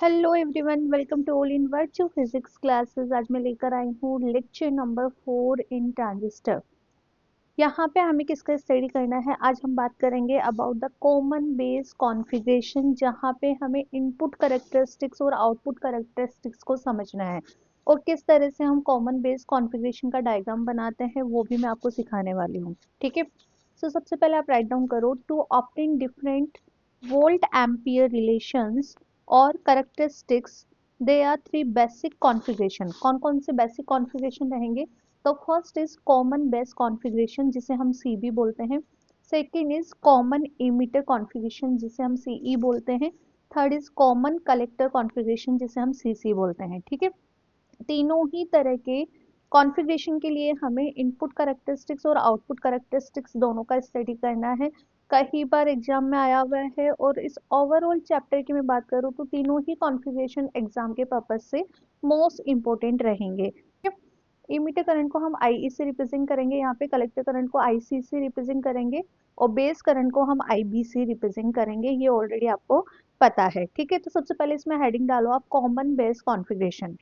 Hello everyone, welcome to all in virtual physics classes. आज मैं लेकर आई हूँ लेक्चर नंबर 4 इन ट्रांजिस्टर। यहाँ पे हमें किसका स्टडी करना है? आज हम बात करेंगे about the common base configuration, जहाँ पे हमें इनपुट कैरेक्टरिस्टिक्स और आउटपुट कैरेक्टरिस्टिक्स को समझना है और किस तरह से हम कॉमन बेस कॉन्फ़िगरेशन का डायग्राम बनाते हैं वो भी मैं आपको सिखाने वाली हूँ। ठीक है, सो सबसे पहले आप राइट डाउन करो to obtain different volt ampere relations और characteristics. They are three basic configuration. कौन कौन से बेसिक कॉन्फ़िगरेशन रहेंगे? तो first is common base configuration जिसे हम सीबी बोलते हैं। Second is common emitter configuration जिसे हम सीई बोलते हैं। Third is common collector configuration जिसे हम सीसी बोलते हैं। ठीक है, तीनों ही तरह के कॉन्फ़िगरेशन के लिए हमें इनपुट कैरेक्टरिस्टिक्स और आउटपुट कैरेक्टरिस्टिक्स दोनों का स्टडी करना है। कई बार एग्जाम में आया हुआ है और इस ओवरऑल चैप्टर की मैं बात करूँ तो तीनों ही कॉन्फ़िगरेशन एग्जाम के पर्पज से मोस्ट इंपॉर्टेंट रहेंगे। इमीटर करंट को हम आई से रिप्रेजेंट करेंगे, यहाँ पे कलेक्टर करंट को आईसी से रिप्रेजेंट करेंगे और बेस करंट को हम आईबी से रिप्रेजेंट करेंगे। ये ऑलरेडी आपको पता है। ठीक है, तो सबसे पहले इसमें हेडिंग डालो आप common base configuration.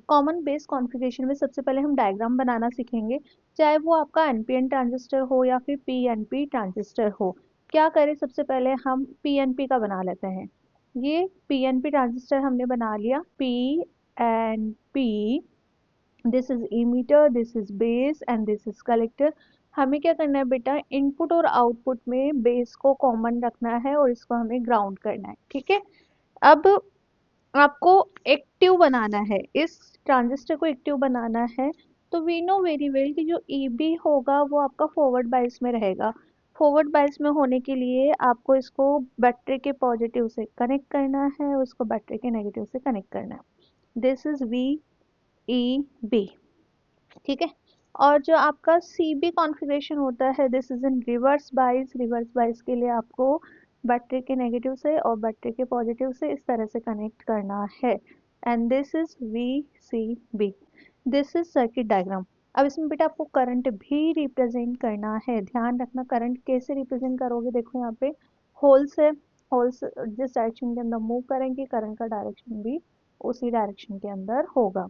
Common base configuration में सबसे पहले हम डायग्राम बनाना सीखेंगे, चाहे वो आपका एनपीएन ट्रांजिस्टर हो या फिर पीएनपी ट्रांजिस्टर हो। क्या करें, सबसे पहले हम पीएनपी का बना लेते हैं। ये पीएनपी ट्रांजिस्टर हमने बना लिया, PNP. This is emitter, this is base and this is collector. हमें क्या करना है बेटा, इनपुट और आउटपुट में बेस को कॉमन रखना है और इसको हमें ग्राउंड करना है। ठीक है, अब आपको एक्टिव बनाना है, इस ट्रांजिस्टर को एक्टिव बनाना है। तो वी नो वेरी वेल कि जो ईबी होगा वो आपका फॉरवर्ड बायस में रहेगा। फॉरवर्ड बायस में होने के लिए आपको इसको बैटरी के पॉजिटिव से कनेक्ट करना है और इसको बैटरी के नेगेटिव से कनेक्ट करना है। This is V E B. ठीक है, और जो आपका सी बी कॉन्फ़िगरेशन होता है, this is in reverse bias. Reverse bias के लिए आपको बैटरी के नेगेटिव से और बैटरी के पॉजिटिव से इस तरह से कनेक्ट करना है। And this is V C B. This is circuit diagram. अब इसमें बेटा आपको करंट भी रिप्रेजेंट करना है। ध्यान रखना, करंट कैसे रिप्रेजेंट करोगे? देखो यहाँ पे होल्स है, होल्स जिस डायरेक्शन के अंदर मूव करेंगे करंट का डायरेक्शन भी उसी डायरेक्शन के अंदर होगा।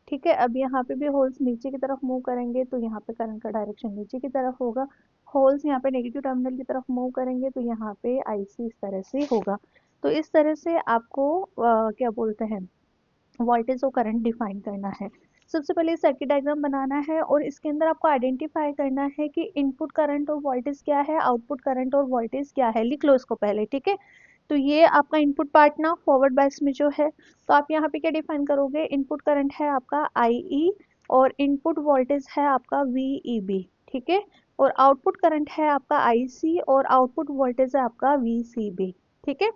ठीक है, अब यहाँ पे भी होल्स नीचे की तरफ मूव करेंगे तो यहाँ पे करंट का डायरेक्शन नीचे की तरफ होगा। होल्स यहाँ पे नेगेटिव टर्मिनल की तरफ मूव करेंगे तो यहाँ पे आईसी इस तरह से होगा। तो इस तरह से आपको क्या बोलते हैं, वोल्टेज और करंट डिफाइन करना है। सबसे पहले सर्किट डायग्राम बनाना है और इसके अंदर आपको आइडेंटिफाई करना है कि इनपुट करंट और वोल्टेज क्या है, आउटपुट करंट और वोल्टेज क्या है। लिख लो इसको पहले। ठीक है, तो ये आपका इनपुट पार्ट ना फॉरवर्ड बायस में जो है, तो आप यहाँ पे क्या डिफाइन करोगे? इनपुट करंट है आपका आई और इनपुट वोल्टेज है आपका वीईबी। ठीक है, और आउटपुट करंट है आपका आईसी और आउटपुट वोल्टेज है आपका वीसीबी। ठीक है,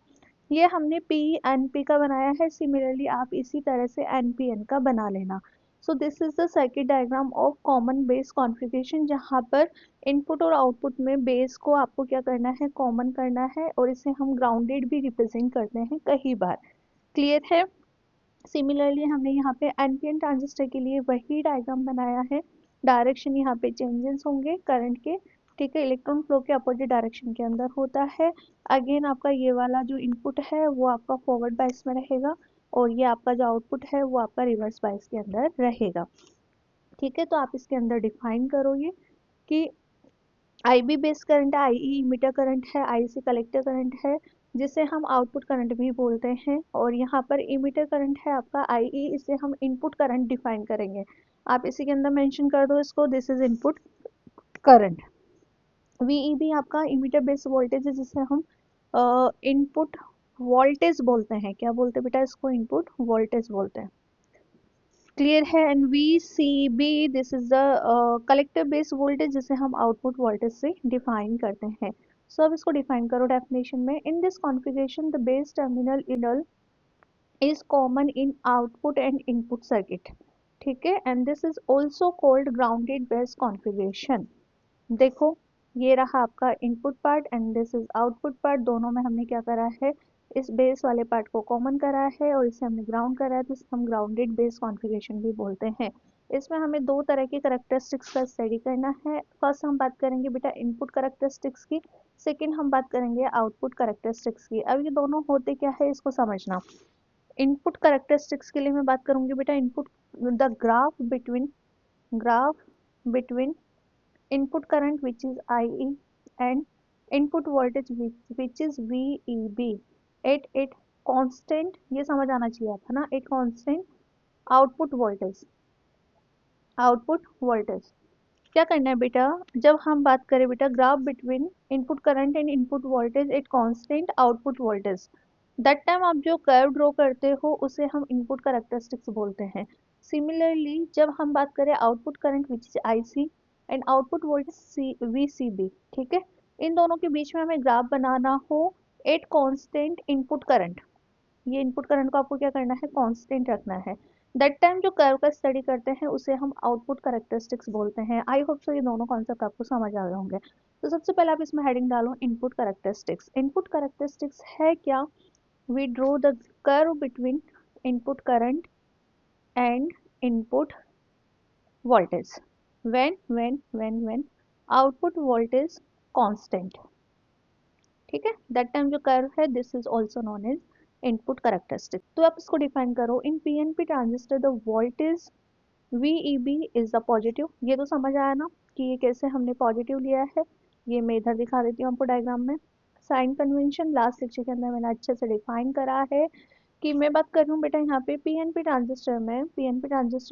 ये हमने पी एन पी का बनाया है। सिमिलरली आप इसी तरह से एन पी एन का बना लेना। So this is the circuit diagram of common base configuration, जहाँ पर इनपुट और आउटपुट में बेस को आपको क्या करना है, कॉमन करना है और इसे हम ग्राउंडेड भी रिप्रेजेंट करते हैं कई बार। क्लियर है? सिमिलरली हमने यहाँ पे एनपीएन ट्रांजिस्टर के लिए वही डायग्राम बनाया है। डायरेक्शन यहाँ पे चेंजेस होंगे करंट के। ठीक है, इलेक्ट्रॉन फ्लो के अपोजिट डायरेक्शन के अंदर होता है। अगेन आपका ये वाला जो इनपुट है वो आपका फॉरवर्ड बायस में रहेगा और ये आपका जो आउटपुट है वो आपका रिवर्स बायस के अंदर रहेगा। ठीक है, तो आप इसके अंदर डिफाइन करोगे कि आईबी बेस करंट है, आईई इमीटर करंट है, आईसी कलेक्टर करंट है जिसे हम आउटपुट करंट भी बोलते हैं, और यहाँ पर इमीटर करंट है आपका आईई, इसे हम इनपुट करंट डिफाइन करेंगे। आप इसी के अंदर मेंशन कर दो इसको, दिस इज इनपुट करंट। वीईबी आपका इमीटर बेस वोल्टेज है जिसे हम इनपुट वोल्टेज बोलते हैं। क्या बोलते हैं बेटा इसको? इनपुट वोल्टेज बोलते हैं। क्लियर है? And V C B, this is the collector base voltage जिसे हम आउटपुट वोल्टेज से डिफाइन करते हैं। सो अब इसको डिफाइन करो डेफिनेशन में। In this configuration the base terminal is common in output and input circuit. ठीक है, and this is also called grounded base configuration. देखो, ये रहा आपका input part and this is output part. दोनों में हमने क्या करा है, इस बेस वाले पार्ट को कॉमन करा है और इसे हमने ग्राउंड करा है, तो इसे हम ग्राउंडेड बेस कॉन्फ़िगरेशन भी बोलते हैं। इसमें हमें दो तरह की करेक्टरिस्टिक्स का स्टडी करना है। फर्स्ट हम बात करेंगे बेटा इनपुट करेक्टरिस्टिक्स की, सेकेंड हम बात करेंगे आउटपुट करेक्टरिस्टिक्स की। अब ये दोनों होते क्या है इसको समझना। इनपुट करेक्टरिस्टिक्स के लिए मैं बात करूंगी बेटा, input the graph between input current which is IE and input voltage which is VEB at constant, ये समझ आना चाहिए था ना, at constant आउटपुट वोल्टेज। क्या करना है बेटा, जब हम बात करें बेटा graph between input current and input voltage at constant output voltage, that time आप जो कर्व ड्रॉ करते हो उसे हम इनपुट करेक्टरिस्टिक्स बोलते हैं। सिमिलरली जब हम बात करें output current which is IC and output voltage VCB, ठीक है, इन दोनों के बीच में हमें ग्राफ बनाना हो एट कांस्टेंट इनपुट करंट, ये इनपुट करंट को आपको क्या करना है, कांस्टेंट रखना है। दैट टाइम जो कर्व का स्टडी करते हैं उसे हम आउटपुट करेक्टरिस्टिक्स बोलते हैं। आई होप सो ये दोनों कॉन्सेप्ट आपको समझ आ गए होंगे। तो सबसे पहले आप इसमें हेडिंग डालो इनपुट करेक्टरिस्टिक्स। इनपुट करेक्टरिस्टिक्स है क्या, we draw the curve between input current and input voltage when output voltage constant, ठीक है, दैट टाइम जो कर्व है this is also known as input characteristic. तो आप इसको डिफाइन करो, in PNP transistor the voltage VEB is the positive. ये तो समझ आया ना कि ये कैसे हमने पॉजिटिव लिया है, ये मैं इधर दिखा देती हूँ आपको डायग्राम में। साइन कन्वेंशन लास्ट लेक्चर के अंदर मैंने अच्छे से डिफाइन करा है कि मैं बात कर रही हूँ बेटा यहाँ पे पीएनपी ट्रांजिस्टर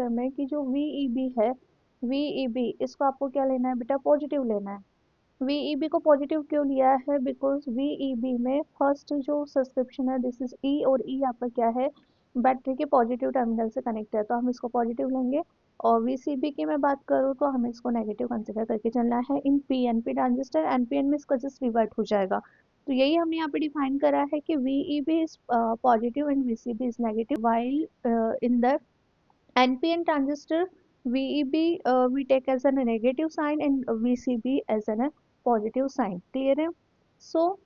में कि जो VEB है, VEB इसको आपको क्या लेना है बेटा, पॉजिटिव लेना है। VEB को पॉजिटिव क्यों लिया है, बिकॉज VEB में फर्स्ट जो सब्सक्रिप्शन है दिस इज E, और E आपका क्या है, बैटरी के पॉजिटिव टर्मिनल से कनेक्ट है, तो हम इसको पॉजिटिव लेंगे। और VCB की मैं बात करूँ तो हमें इसको नेगेटिव कंसिडर करके चलना है इन PNP ट्रांजिस्टर, NPN में इसका जस्ट रिवर्ट हो जाएगा। तो यही हमने यहाँ पे डिफाइन करा है कि VEB is positive and VCB is negative, while in the NPN transistor VEB we take as a negative sign and VCB as a positive sign. Clear है? So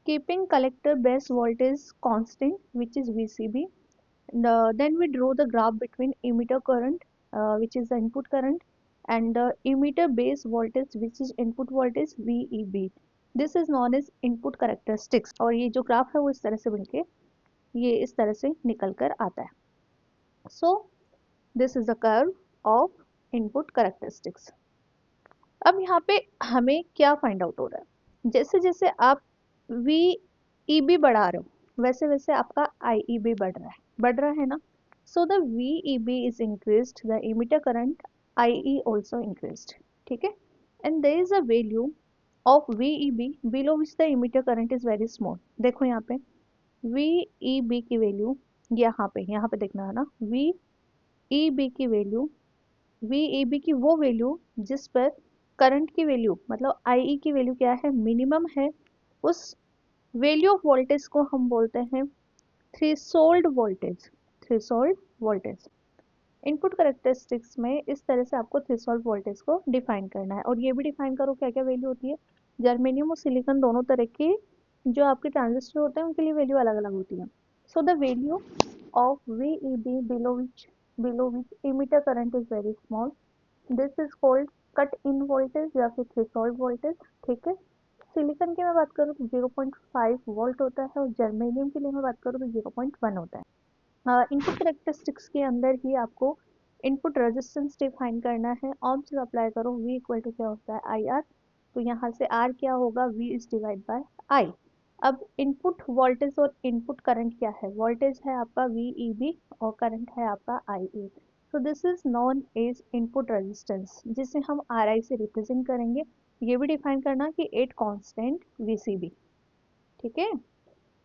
keeping collector base voltage constant which is VCB. Then we draw the graph between emitter current which is the input current and the emitter base voltage which is input voltage VEB. This is known as input characteristics. और ये जो graph है वो इस तरह से बनके ये इस तरह से निकल कर आता है। So this is the curve of input characteristics. अब यहाँ पे हमें क्या फाइंड आउट हो रहा है, जैसे जैसे आप VEB बढ़ा रहे हो वैसे वैसे आपका IEB बढ़ रहा है ना। So the VEB is increased, the emitter current IE also increased, ठीक है, and there is a value of VEB below which the emitter current is very small. देखो यहाँ पे VEB की वैल्यू यहाँ पे देखना है ना, VEB की वैल्यू, VEB की वो वैल्यू जिस पर करंट की वैल्यू मतलब IE की वैल्यू क्या है, मिनिमम है, उस वैल्यू ऑफ वोल्टेज को हम बोलते हैं थ्रेशोल्ड वोल्टेज। इनपुट करेक्टरिस्टिक्स में इस तरह से आपको थ्रेशोल्ड वोल्टेज को डिफाइन करना है, और ये भी डिफाइन करो क्या क्या वैल्यू होती है। जर्मेनियम और सिलिकॉन दोनों तरह के जो आपके ट्रांजिस्टर होते हैं उनके लिए वैल्यू अलग अलग होती है। So the value of VEB below which emitter current is very small, this is called cut in voltage या फिर थ्रेशोल्ड वोल्टेज, ठीक है। सिलिकॉन की मैं बात करूँ तो 0.5 वोल्ट होता है, और जर्मेनियम के लिए मैं बात करूँ तो 0.1 होता है। इनपुट करेक्टरिस्टिक्स के अंदर ही आपको इनपुट रेजिस्टेंस डिफाइन करना है। ऑम्स लॉ अप्लाई करो, V इक्वल टू क्या होता है IR, तो यहाँ से R क्या होगा, V is divide by I। अब इनपुट वोल्टेज और इनपुट करंट क्या है, वोल्टेज है आपका VEB और करंट है आपका IE। तो this is known as input resistance जिसे हम RI से रिप्रेजेंट करेंगे। ये भी डिफाइन करना कि एट कांस्टेंट VCB, ठीक है।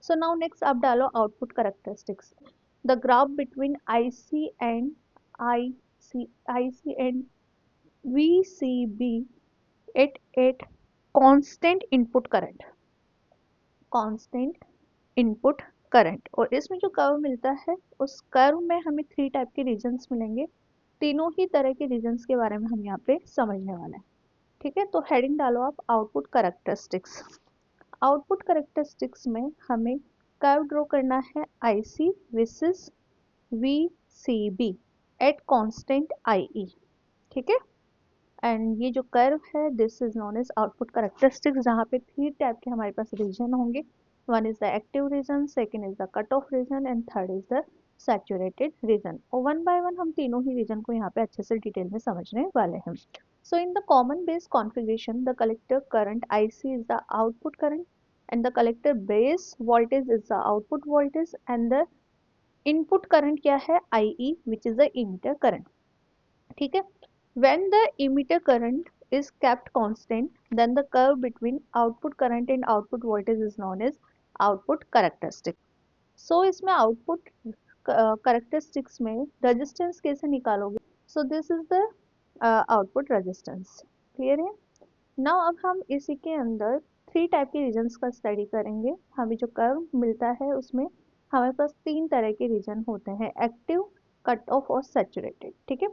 सो नाउ नेक्स्ट आप डालो output characteristics, the graph between IC and VCB at constant input current. और इसमें जो कर्व मिलता है उस कर्व में हमें 3 टाइप के रीजन्स मिलेंगे, तीनों ही तरह के रीजन्स के बारे में हम यहाँ पे समझने वाले हैं, ठीक है। तो हेडिंग डालो आप आउटपुट करेक्टरिस्टिक्स। आउटपुट करेक्टरिस्टिक्स में हमें कर्व ड्रॉ करना है IC versus VCB at constant IE, ठीक है। एंड ये जो कर्व है this is known as output characteristics, जहाँ पे 3 टाइप के हमारे पास रीजन होंगे, One is the active region, second is the cut off region and third is the saturated region. और वन बाय वन हम तीनों ही रीजन को यहाँ पे अच्छे से डिटेल में समझने वाले हैं. So in the common base configuration, the collector current IC is the output current and the collector base voltage is the output voltage and the input current क्या है IE which is the emitter current. ठीक है. When the emitter current is kept constant, then the curve between output current and output voltage is known as output characteristic. So इसमें output characteristics में resistance कैसे निकालोगे? So this is the output resistance. Clear है? Now अब हम इसी के अंदर थ्री टाइप के रीजन्स का स्टडी करेंगे. हमें जो कर्व मिलता है उसमें हमारे पास तीन तरह के रीजन होते हैं, एक्टिव, कट ऑफ और सैचुरेटेड. ठीक है.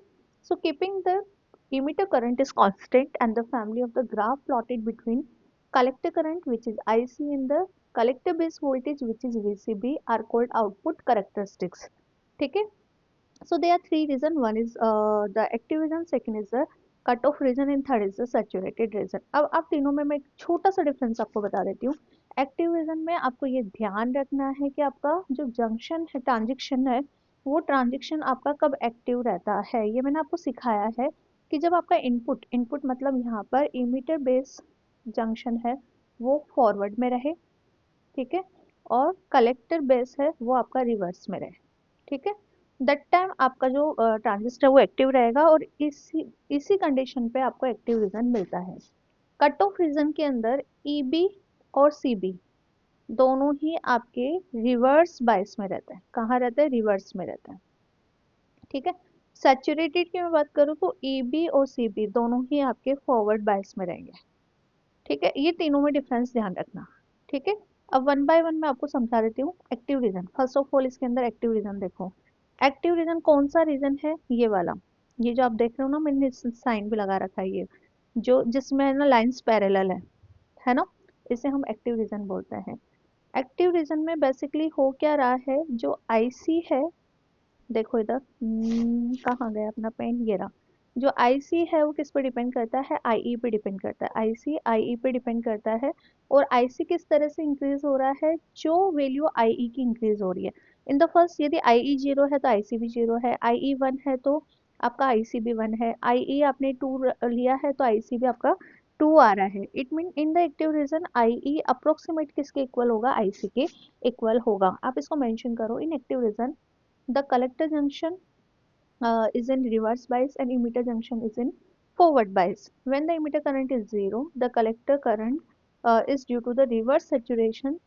So keeping the emitter current is constant and the family of the graph plotted between collector current which is IC and the collector base voltage which is VCB are called output characteristics. ठीक है. So there are three reasons. One is the active region, second is the cut off region and third is the saturated region. अब आप तीनों में मैं एक छोटा सा डिफरेंस आपको बता देती हूँ. एक्टिव रीजन में आपको ये ध्यान रखना है कि आपका जो जंक्शन है, ट्रांजिशन है, वो ट्रांजिशन आपका कब एक्टिव रहता है. ये मैंने आपको सिखाया है कि जब आपका इनपुट इनपुट मतलब यहाँ पर इमीटर बेस जंक्शन है वो फॉरवर्ड में रहे. ठीक है. और कलेक्टर बेस है वो आपका रिवर्स में रहे. ठीक है. दैट टाइम आपका जो ट्रांजिस्टर वो एक्टिव रहेगा और इसी कंडीशन पे आपको एक्टिव रीजन मिलता है. कट ऑफ रीजन के अंदर ईबी और सीबी दोनों ही आपके रिवर्स बायस में रहते हैं. कहाँ रहते हैं? रिवर्स में रहते हैं. ठीक है. सैचुरेटेड की मैं बात करूँ तो ईबी और सीबी दोनों ही आपके फॉरवर्ड बायस में रहेंगे. ठीक है. ये तीनों में डिफरेंस ध्यान रखना. ठीक है. अब वन बाय वन मैं आपको समझा देती हूँ. Active region, first of all इसके अंदर एक्टिव रीजन देखो. एक्टिव रीजन कौन सा रीजन है? ये वाला, ये जो आप देख रहे हो ना, मैंने साइन भी लगा रखा है, ये जो जिसमें ना लाइंस पैरेलल है ना, इसे हम एक्टिव रीजन बोलते हैं. एक्टिव रीजन में बेसिकली हो क्या रहा है, जो आईसी है, देखो इधर, कहाँ गया अपना पेन, ये रहा. जो आईसी है वो किस पे डिपेंड करता है? आईई पे डिपेंड करता है. आईसी आईई पे डिपेंड करता है. और आईसी किस तरह से इंक्रीज हो रहा है? जो वैल्यू आईई की इंक्रीज हो रही है. इन द फर्स्ट यदि आईई जीरो है तो आईसी भी जीरो है, आईई वन है तो आपका आईसी भी वन है, आईई आपने टू लिया है तो आईसी भी आपका टू आ रहा है. It mean in the active region IE approximate किसके इक्वल होगा? आईसी के इक्वल होगा. आप इसको मेंशन करो. इन active region the collector junction is in reverse bias and emitter junction is in forward bias. When the emitter current is zero, the collector current is due to the reverse saturation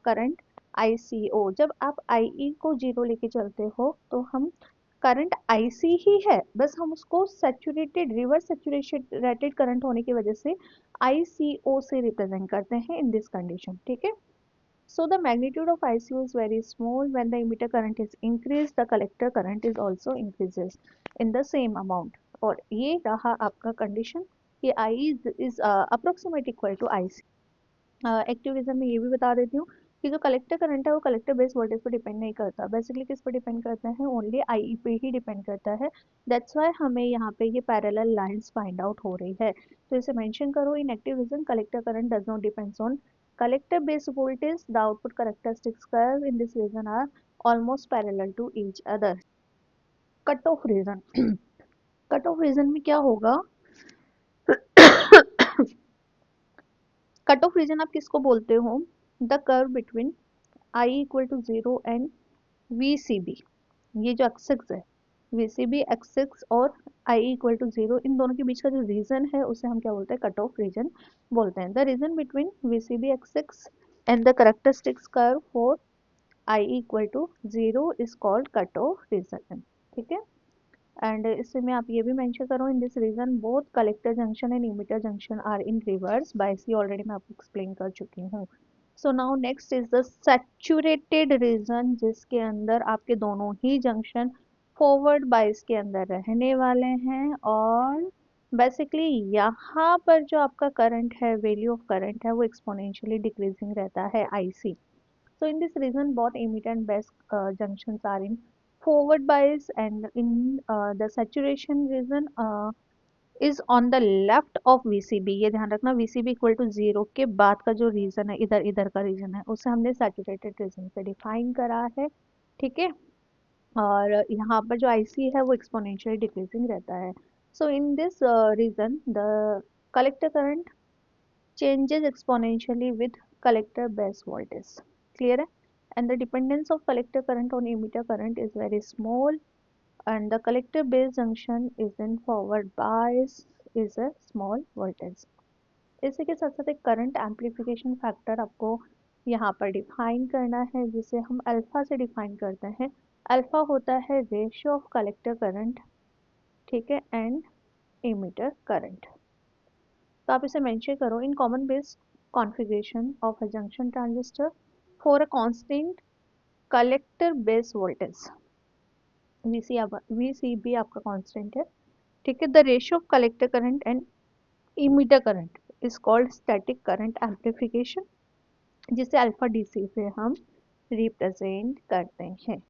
current ICO. जब आप IE को zero लेके चलते हो तो हम current IC ही है, बस हम उसको सैचुरेटेड, रिवर्स सैचुरेटेड करंट होने की वजह से ICO से रिप्रेजेंट करते हैं इन दिस कंडीशन. ठीक है. So the magnitude of ICO is very small. When the emitter current is increased, the collector current is also increases in the same amount. और ये रहा आपका कंडीशन कि I is approximate equal to IC. Active region में ये भी बता देती हूँ कि जो कलेक्टर करंट है वो कलेक्टर बेस वोल्टेज पर डिपेंड नहीं करता. बेसिकली किस पर डिपेंड करता है? ओनली आई पे ही डिपेंड करता है. दैट्स वाई हमें यहाँ पे ये पैरेलल लाइंस फाइंड आउट हो रही है. तो इसे मेंशन करो. इन active region collector current does not depends on collector base voltage. The output characteristics curve in this region are almost parallel to each other. Cut off region. Cut off region में क्या होगा? Cut off reason आप किसको बोलते हो? The curve between I equal to zero and V C B. ये जो axis है, वी सी बी एक्सिस और आई इक्वल टू जीरो, इन दोनों के बीच का जो रीजन है उसे हम क्या बोलते हैं? कट ऑफ रीजन बोलते हैं. The region between V C B axis and the characteristics curve for I equal to zero is called cut off region. ठीक है. एंड इसमें आप ये भी मेंशन करो. In this region both collector junction and emitter junction are in reverse bias. ये already मैं आपको एक्सप्लेन कर चुकी हूँ. So now next is the saturated region, जिसके अंदर आपके दोनों ही जंक्शन फॉरवर्ड बायस के अंदर रहने वाले हैं. और बेसिकली यहाँ पर जो आपका करंट है, वैल्यू ऑफ करंट है, वो एक्सपोनेंशियली डिक्रीजिंग रहता है IC. So in this region, both emitter and base junctions are in forward bias, and in the saturation region, is on the left of VCB, ये ध्यान रखना, VCB equal to 0 के बाद का जो रीजन है, इधर इधर का रीजन है, उसे हमने सैचुरेटेड रीजन से डिफाइन करा है। ठीक है, और यहाँ पर जो आईसी है वो एक्सपोनेंशियली डिक्रीजिंग रहता है। So in this region the collector current changes exponentially with collector base voltage. Clear है? And the dependence of collector current on emitter current is very small, and the collector base junction is in forward bias is a small voltage. इसी के साथ साथ एक current amplification factor आपको यहाँ पर define करना है, जिसे हम अल्फा से डिफाइन करते हैं। अल्फा होता है रेशियो ऑफ कलेक्टर करंट, ठीक है, एंड एमिटर करंट। तो आप इसे मेंशन करो in common base configuration of a junction transistor for a constant collector base voltage. VCB आपका कांस्टेंट है, ठीक है। The ratio of collector current and emitter current is called static current amplification, जिसे alpha DC से हम represent करते हैं।